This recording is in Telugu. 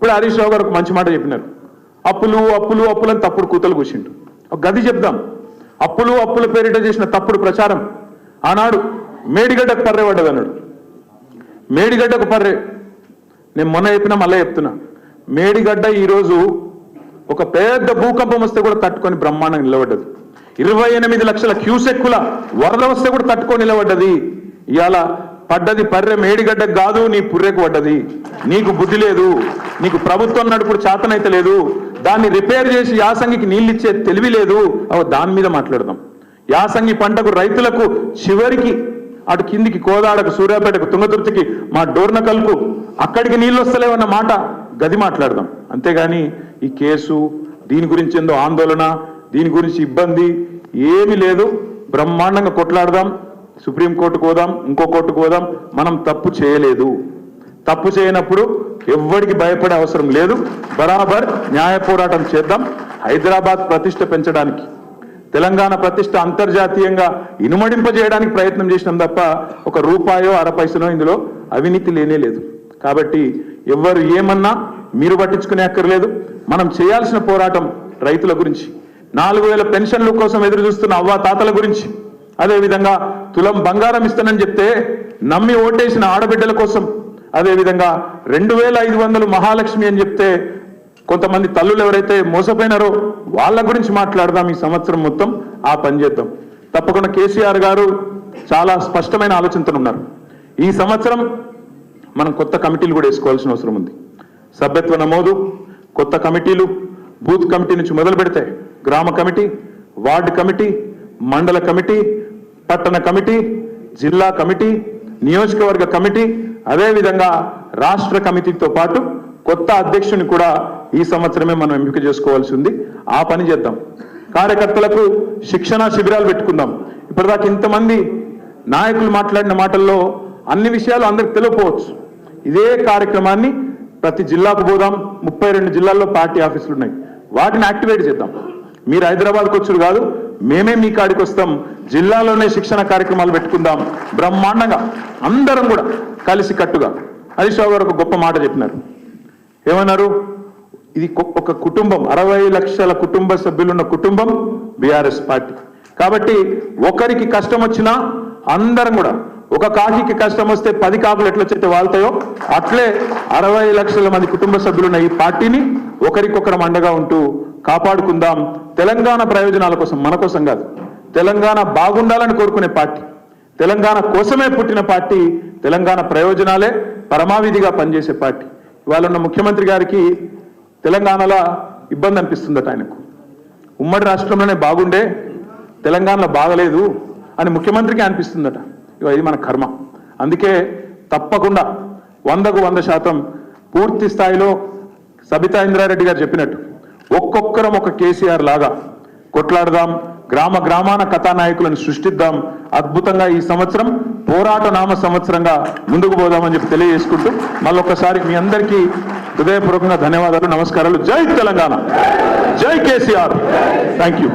ఇప్పుడే హరీష్ రావు గారు ఒక మంచి మాట చెప్పినారు. అప్పులు అప్పులు అప్పులు అని తప్పుడు కూతలు కూర్చిండు. ఒక గది చెప్దాం. అప్పులు అప్పుల పేరిట చేసిన తప్పుడు ప్రచారం ఆనాడు మేడిగడ్డకు పర్రే పడ్డది అన్నాడు. మేడిగడ్డకు పర్రే నేను మొన్న చెప్పినా మళ్ళీ చెప్తున్నా. మేడిగడ్డ ఈరోజు ఒక పెద్ద భూకంపం వస్తే కూడా తట్టుకొని బ్రహ్మాండంగా నిలబడ్డది. 28 లక్షల క్యూసెక్కుల వరద వస్తే కూడా తట్టుకొని నిలబడ్డది. ఇవాళ పడ్డది పర్రె మేడిగడ్డకు కాదు, నీ పుర్రెకు పడ్డది. నీకు బుద్ధి లేదు, నీకు ప్రభుత్వం నడుపుడు చేతనైతే లేదు, దాన్ని రిపేర్ చేసి యాసంగికి నీళ్ళు ఇచ్చే తెలివి లేదు. దాని మీద మాట్లాడదాం. యాసంగి పంటకు రైతులకు చివరికి అటు కిందికి కోదాడకు, సూర్యాపేటకు, తుంగతుర్తికి, మా డోర్నకల్కు అక్కడికి నీళ్ళు వస్తలేవన్న మాట గది మాట్లాడదాం. అంతేగాని ఈ కేసు దీని గురించి ఏందో ఆందోళన, దీని గురించి ఇబ్బంది ఏమీ లేదు. బ్రహ్మాండంగా కొట్లాడదాం. సుప్రీంకోర్టుకు పోదాం, ఇంకో కోర్టుకు పోదాం. మనం తప్పు చేయలేదు. తప్పు చేయనప్పుడు ఎవ్వడికి భయపడే అవసరం లేదు. బరాబర్ న్యాయ పోరాటం చేద్దాం. హైదరాబాద్ ప్రతిష్ట పెంచడానికి, తెలంగాణ ప్రతిష్ట అంతర్జాతీయంగా ఇనుమడింపజేయడానికి ప్రయత్నం చేసినాం తప్ప ఒక రూపాయో అరపైసనో ఇందులో అవినీతి లేనే లేదు. కాబట్టి ఎవ్వరు ఏమన్నా మీరు పట్టించుకునే అక్కర్లేదు. మనం చేయాల్సిన పోరాటం రైతుల గురించి, 4000 పెన్షన్ల కోసం ఎదురు చూస్తున్న అవ్వ తాతల గురించి, అదేవిధంగా తులం బంగారం ఇస్తానని చెప్తే నమ్మి ఓటేసిన ఆడబిడ్డల కోసం, అదేవిధంగా 2500 మహాలక్ష్మి అని చెప్తే కొంతమంది తల్లులు ఎవరైతే మోసపోయినారో వాళ్ళ గురించి మాట్లాడదాం. ఈ సంవత్సరం మొత్తం ఆ పని చేద్దాం. తప్పకుండా కేసీఆర్ గారు చాలా స్పష్టమైన ఆలోచనతో ఉన్నారు. ఈ సంవత్సరం మనం కొత్త కమిటీలు కూడా వేసుకోవాల్సిన అవసరం ఉంది. సభ్యత్వ నమోదు, కొత్త కమిటీలు, బూత్ కమిటీ నుంచి మొదలు పెడితే గ్రామ కమిటీ, వార్డు కమిటీ, మండల కమిటీ, పట్టణ కమిటీ, జిల్లా కమిటీ, నియోజకవర్గ కమిటీ, అదేవిధంగా రాష్ట్ర కమిటీతో పాటు కొత్త అధ్యక్షుని కూడా ఈ సంవత్సరమే మనం ఎంపిక చేసుకోవాల్సి ఉంది. ఆ పని చేద్దాం. కార్యకర్తలకు శిక్షణ శిబిరాలు పెట్టుకుందాం. ఇప్పటిదాకా ఇంతమంది నాయకులు మాట్లాడిన మాటల్లో అన్ని విషయాలు అందరికి తెలియకపోవచ్చు. ఇదే కార్యక్రమాన్ని ప్రతి జిల్లాకు పోదాం. 32 జిల్లాల్లో పార్టీ ఆఫీసులు ఉన్నాయి. వాటిని యాక్టివేట్ చేద్దాం. మీరు హైదరాబాద్కి వచ్చుడు కాదు, మేమే మీ కాడికి వస్తాం. జిల్లాలోనే శిక్షణ కార్యక్రమాలు పెట్టుకుందాం. బ్రహ్మాండంగా అందరం కూడా కలిసి కట్టుగా. హరీష్ రావు గారు ఒక గొప్ప మాట చెప్పినారు. ఏమన్నారు? ఇది ఒక కుటుంబం, 60 లక్షల కుటుంబ సభ్యులున్న కుటుంబం బీఆర్ఎస్ పార్టీ. కాబట్టి ఒకరికి కష్టం వచ్చినా అందరం కూడా, ఒక కాకికి కష్టం వస్తే 10 కాకులు ఎట్లా చేస్తే వాళ్తాయో అట్లే 60 లక్షల మంది కుటుంబ సభ్యులున్న ఈ పార్టీని ఒకరికొకరం అండగా ఉంటూ కాపాడుకుందాం. తెలంగాణ ప్రయోజనాల కోసం, మన కోసం కాదు, తెలంగాణ బాగుండాలని కోరుకునే పార్టీ, తెలంగాణ కోసమే పుట్టిన పార్టీ, తెలంగాణ ప్రయోజనాలే పరమావిధిగా పనిచేసే పార్టీ. ఇవాళ ఉన్న ముఖ్యమంత్రి గారికి తెలంగాణలో ఇబ్బంది అనిపిస్తుందట. ఆయనకు ఉమ్మడి రాష్ట్రంలోనే బాగుండే తెలంగాణలో బాగలేదు అని ముఖ్యమంత్రికి అనిపిస్తుందట. ఇది మన కర్మ. అందుకే తప్పకుండా 100కు 100% పూర్తి స్థాయిలో సబితా ఇంద్రారెడ్డి గారు చెప్పినట్టు ఒక్కొక్కరం ఒక కేసీఆర్ లాగా కొట్లాడదాం. గ్రామ గ్రామాన కథానాయకులను సృష్టిద్దాం. అద్భుతంగా ఈ సంవత్సరం పోరాట నామ సంవత్సరంగా ముందుకు పోదామని చెప్పి తెలియజేసుకుంటూ మళ్ళొక్కసారి మీ అందరికీ హృదయపూర్వకంగా ధన్యవాదాలు, నమస్కారాలు. జై తెలంగాణ, జై కేసీఆర్. Thank you.